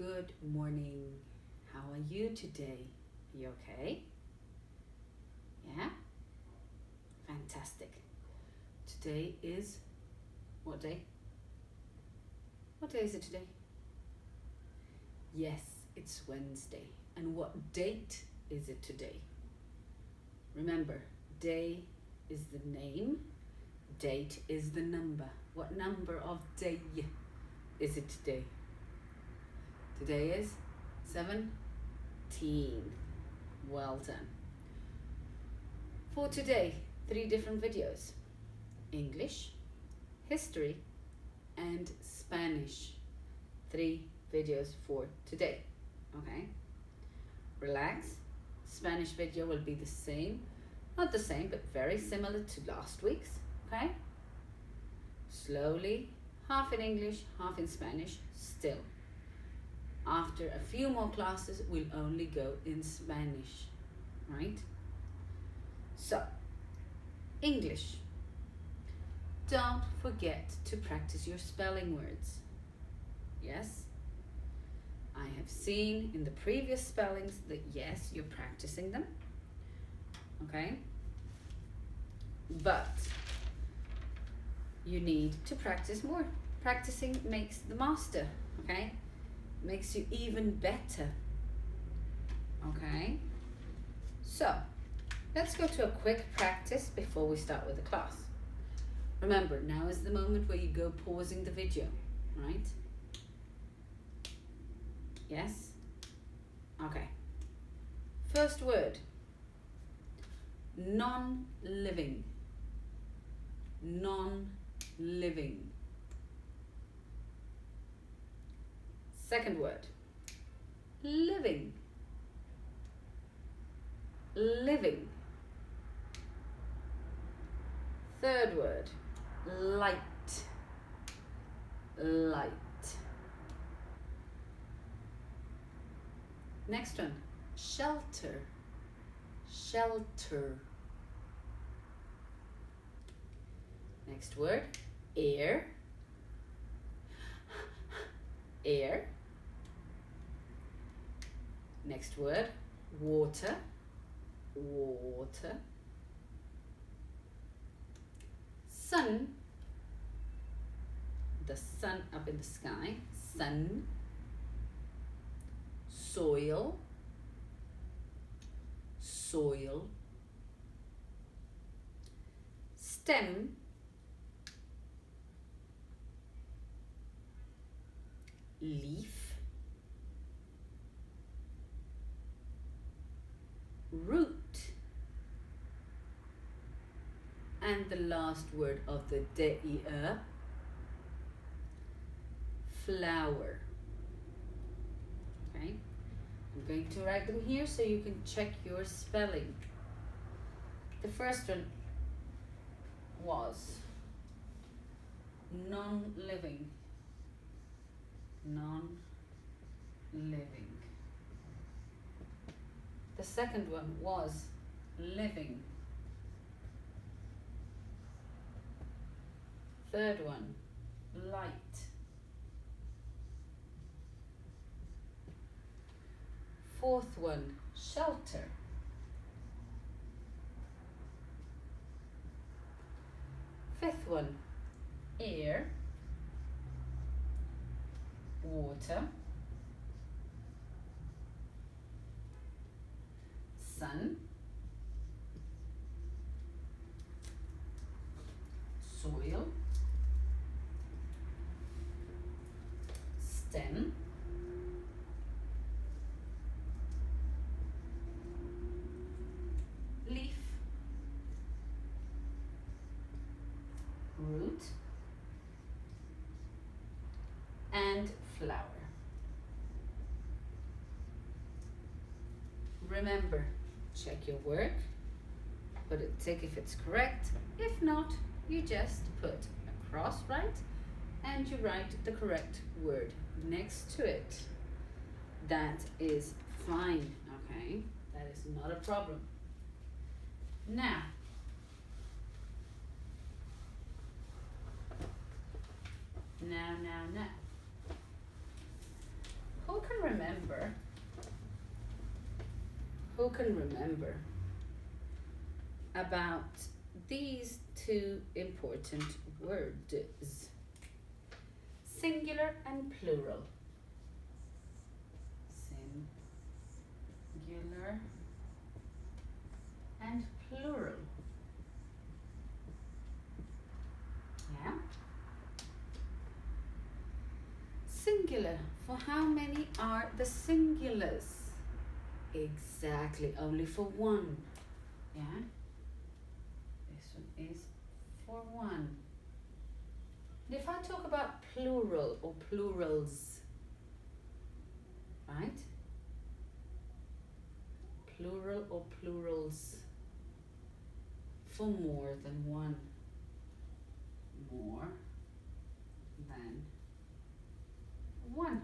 Good morning. How are you today? You okay? Yeah? Fantastic. Today is what day? What day is it today? Yes, it's Wednesday. And what date is it today? Remember, day is the name, date is the number. What number of day is it today? Today is 17. Well done. For today, 3 different videos. English, history, and Spanish. 3 videos for today. Okay? Relax. Spanish video will be the same. Not the same, but very similar to last week's. Okay? Slowly, half in English, half in Spanish, still. After a few more classes, we'll only go in Spanish, right? So, English. Don't forget to practice your spelling words. Yes? I have seen in the previous spellings that yes, you're practicing them. Okay? But you need to practice more. Practicing makes the master, okay? Makes you even better. Okay? So, let's go to a quick practice before we start with the class. Remember, now is the moment where you go pausing the video, right? Yes? Okay. First word. Non-living. Non-living. Second word. Living. Living. Third word. Light. Light. Next one. Shelter. Shelter. Next word. Air. Air. Next word. Water. Water. Sun. The sun up in the sky. Sun. Soil. Soil. Stem. Leaf. Root. And the last word of the day, flower. Okay, I'm going to write them here so you can check your spelling. The first one was non-living. Non-living. The second one was living. Third one, light. Fourth one, shelter. Fifth one, air. Water. Sun. Soil. Stem. Leaf. Root. And flower. Remember, check your work, put a tick if it's correct. If not, you just put a cross right and you write the correct word next to it. That is fine, okay? That is not a problem. Now, now. Who can remember? Who can remember about these two important words? Singular and plural. Singular and plural. Yeah? Singular. For how many are the singulars? Exactly, only for one. Yeah? This one is for one. And if I talk about plural or plurals, right? Plural or plurals for more than one. More than one.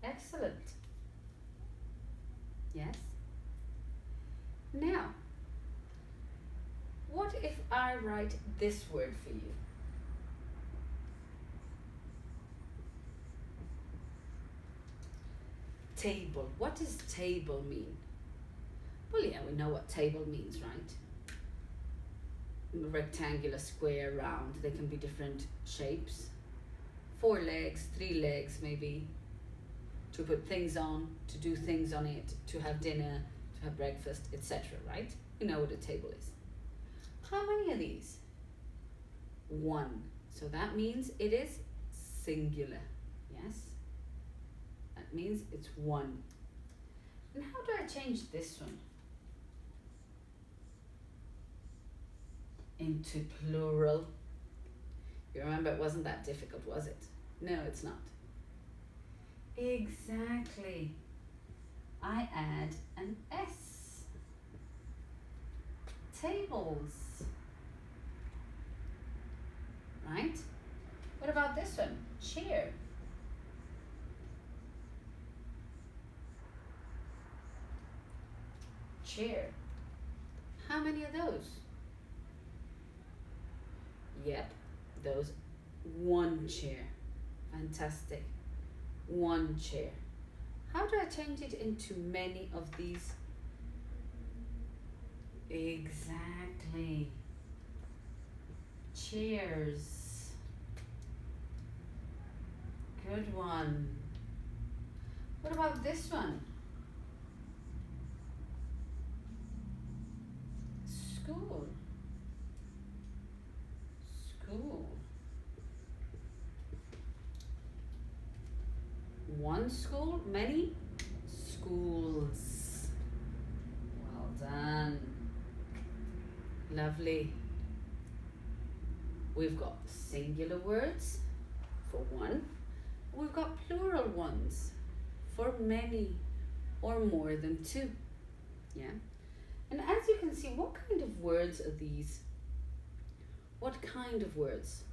Excellent. Yes? Now, what if I write this word for you? Table. What does table mean? Well, yeah, we know what table means, right? Rectangular, square, round. They can be different shapes. 4 legs, 3 legs, maybe. To put things on, to do things on it, to have dinner, to have breakfast, etc. Right? You know what a table is. How many are these? 1. So that means it is singular. Yes? That means it's 1. And how do I change this one into plural? You remember it wasn't that difficult, was it? No, it's not. Exactly. I add an S. Tables. Right? What about this one? Chair. Chair. How many are those? Yep, those 1 chair. Fantastic. 1 chair. How do I change it into many of these? Exactly. Chairs. Good one. What about this one? School. School. 1 school, many schools. Well done. Lovely. We've got singular words for 1. We've got plural ones for many or more than 2. Yeah? And as you can see, what kind of words are these? What kind of words?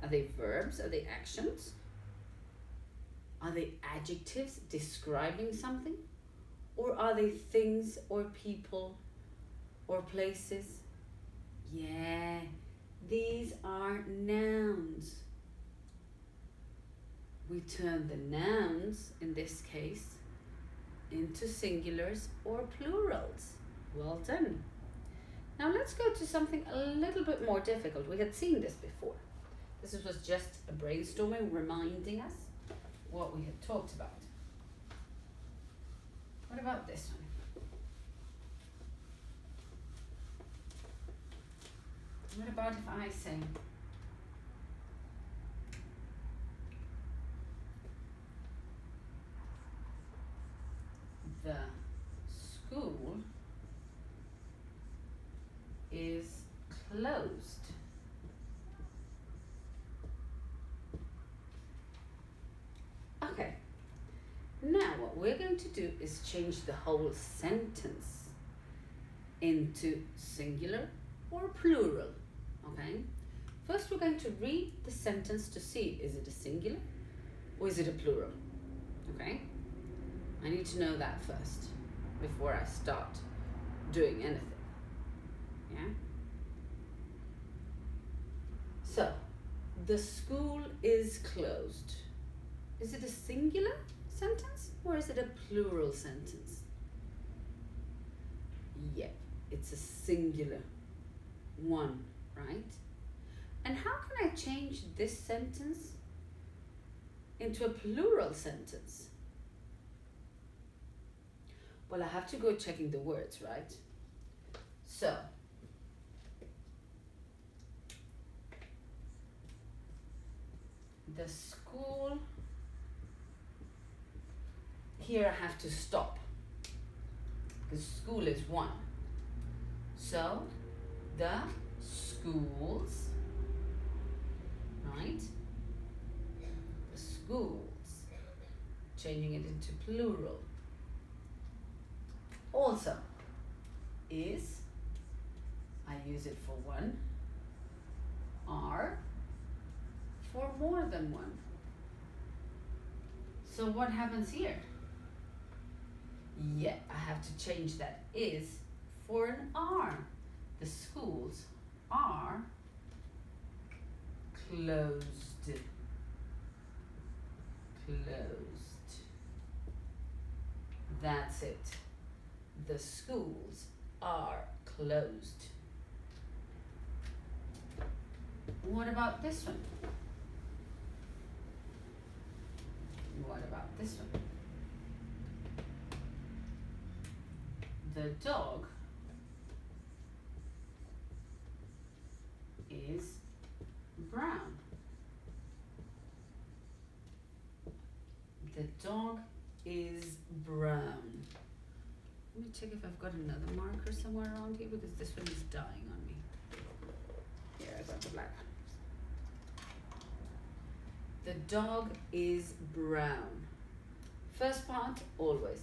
Are they verbs? Are they actions? Are they adjectives describing something? Or are they things or people or places? Yeah, these are nouns. We turn the nouns, in this case, into singulars or plurals. Well done. Now let's go to something a little bit more difficult. We had seen this before. This was just a brainstorming, reminding us what we had talked about. What about this one? What about if I say, the school is closed. Okay, now what we're going to do is change the whole sentence into singular or plural, okay? First we're going to read the sentence to see, is it a singular or is it a plural, okay? I need to know that first before I start doing anything, yeah? So, the school is closed. Is it a singular sentence or is it a plural sentence? Yep, it's a singular one, right? And how can I change this sentence into a plural sentence? Well, I have to go checking the words, right? So, the school, here I have to stop because school is one. So, the schools, right? The schools, changing it into plural. Also, is, I use it for one, are for more than one. So what happens here? Yeah, I have to change that is for an are. The schools are closed. Closed. That's it. The schools are closed. What about this one? What about this one? The dog is brown. The dog is brown. Let me check if I've got another marker somewhere around here because this one is dying on me. Here, I got the black one. The dog is brown. First part, always.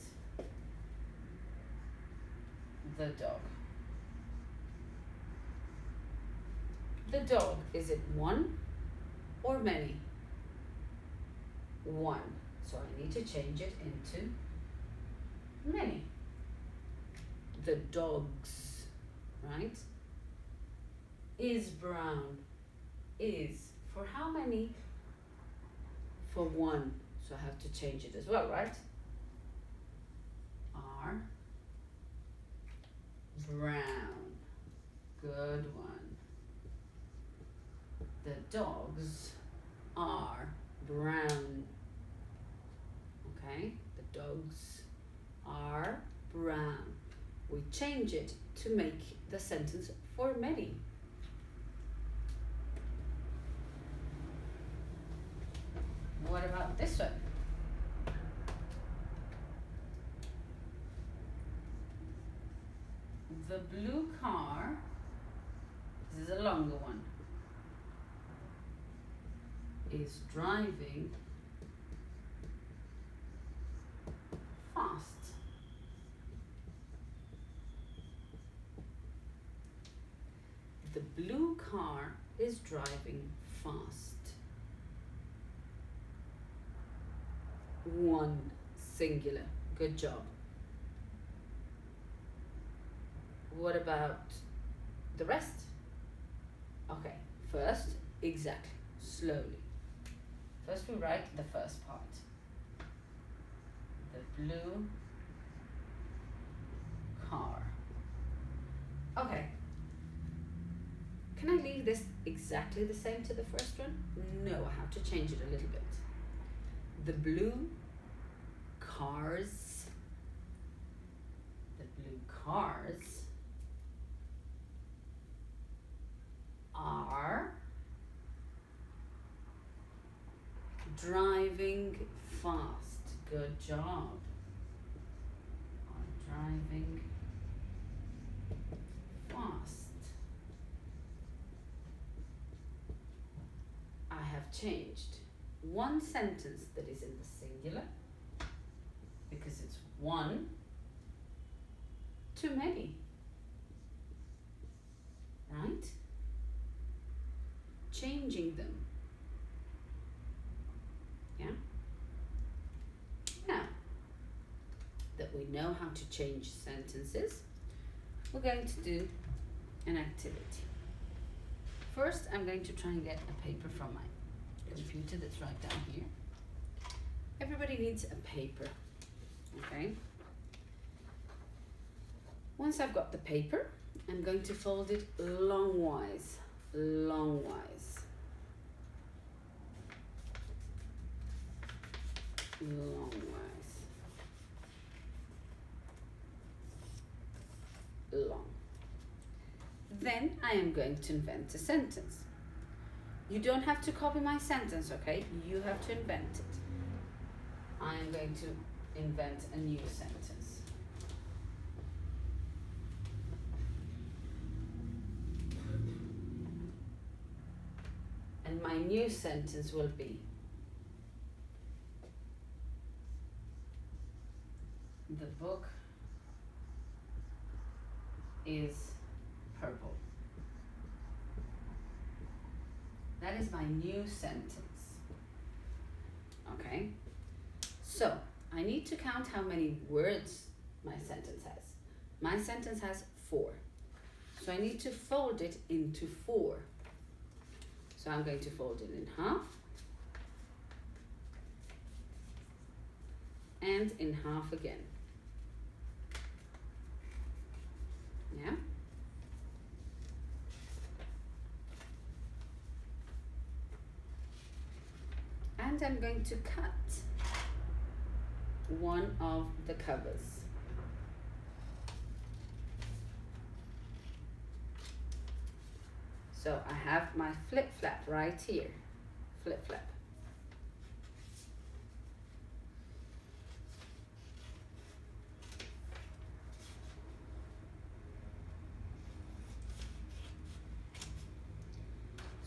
The dog. The dog, is it one or many? One. So I need to change it into many. The dogs, right? Is brown. Is for how many? For one. So I have to change it as well, right? Are brown. Good one. The dogs are brown. Okay? The dogs are brown. We change it to make the sentence for many. What about this one? The blue car, this is a longer one, is driving fast. The blue car is driving fast. One, singular. Good job. What about the rest? Okay, first, exactly, slowly. First we write the first part. The blue car. Okay. Can I leave this exactly the same to the first one? No, I have to change it a little bit. The blue cars. The blue cars are driving fast. Good job. Are driving fast. I have changed one sentence that is in the singular because it's one to many, right? Changing them. Yeah? Now that we know how to change sentences, we're going to do an activity. First, I'm going to try and get a paper from my computer that's right down here. everybody needs a paper, okay? Once I've got the paper, I'm going to fold it longwise, longwise. Longwise. Long. Then I am going to invent a sentence. You don't have to copy my sentence, okay? You have to invent it. I am going to invent a new sentence. And my new sentence will be, the book is purple. That is my new sentence. Okay? So, I need to count how many words my sentence has. My sentence has 4. So I need to fold it into 4. So I'm going to fold it in half. And in half again. Yeah? And I'm going to cut one of the covers. So I have my flip flap right here. Flip flap.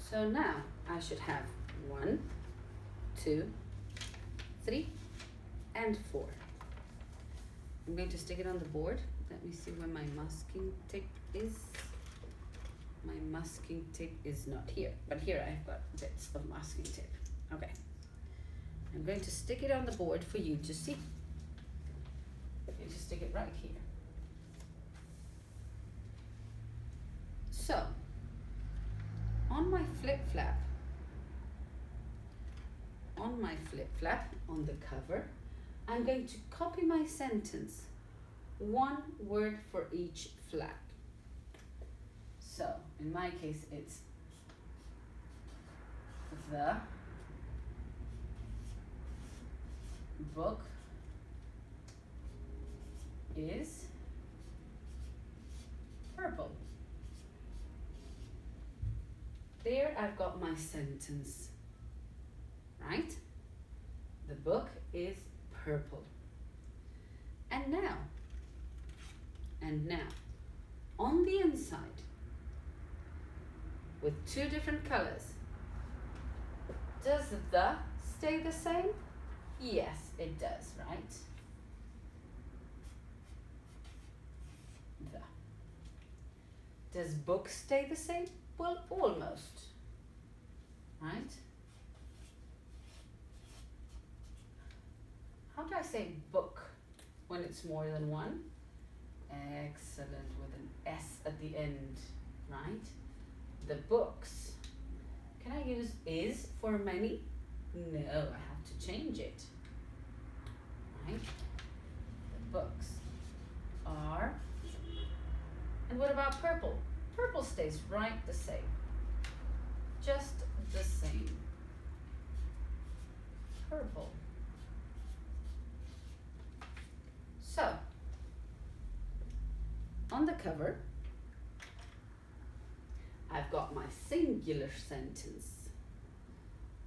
So now I should have 1, 2, 3, and 4. I'm going to stick it on the board. Let me see where my masking tape is. My masking tape is not here, but here I've got bits of masking tape. Okay. I'm going to stick it on the board for you to see. I'm going to stick it right here. So, on my flip flap, on the cover, I'm going to copy my sentence, 1 word for each flap. So, in my case, it's the book is purple. There I've got my sentence, right? The book is purple. And now, on the inside, with 2 different colors, does the stay the same? Yes, it does, right? The. Does book stay the same? Well, almost, right? How do I say book when it's more than 1? Excellent, with an S at the end, right? The books. Can I use is for many? No, I have to change it, right? The books are, and what about purple? Purple stays right the same, just the same. Purple. So, on the cover, I've got my singular sentence.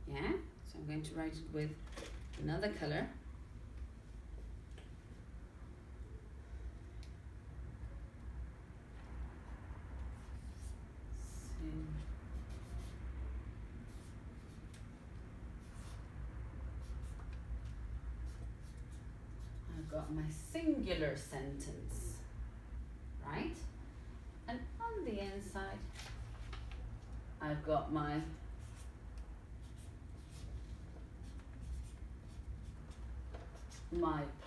Yeah? So I'm going to write it with another color. I've got my singular sentence, right? And on the inside, I've got my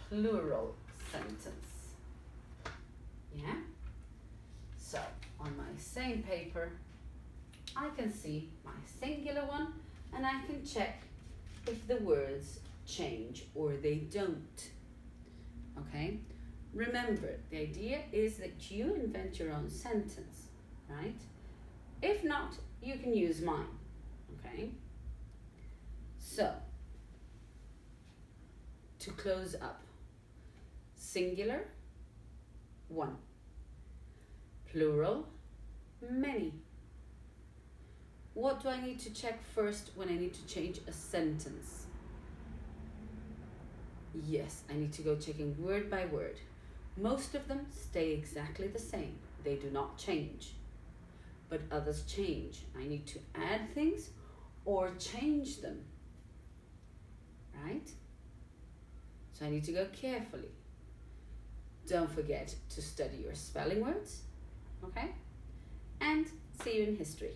plural sentence. Yeah? So, on my same paper, I can see my singular one and I can check if the words change or they don't. Okay? Remember, the idea is that you invent your own sentence, right? If not, you can use mine. Okay? So, to close up, singular, one. Plural, many. What do I need to check first when I need to change a sentence? Yes, I need to go checking word by word. Most of them stay exactly the same. They do not change. But others change. I need to add things or change them. Right? So I need to go carefully. Don't forget to study your spelling words. Okay? And see you in history.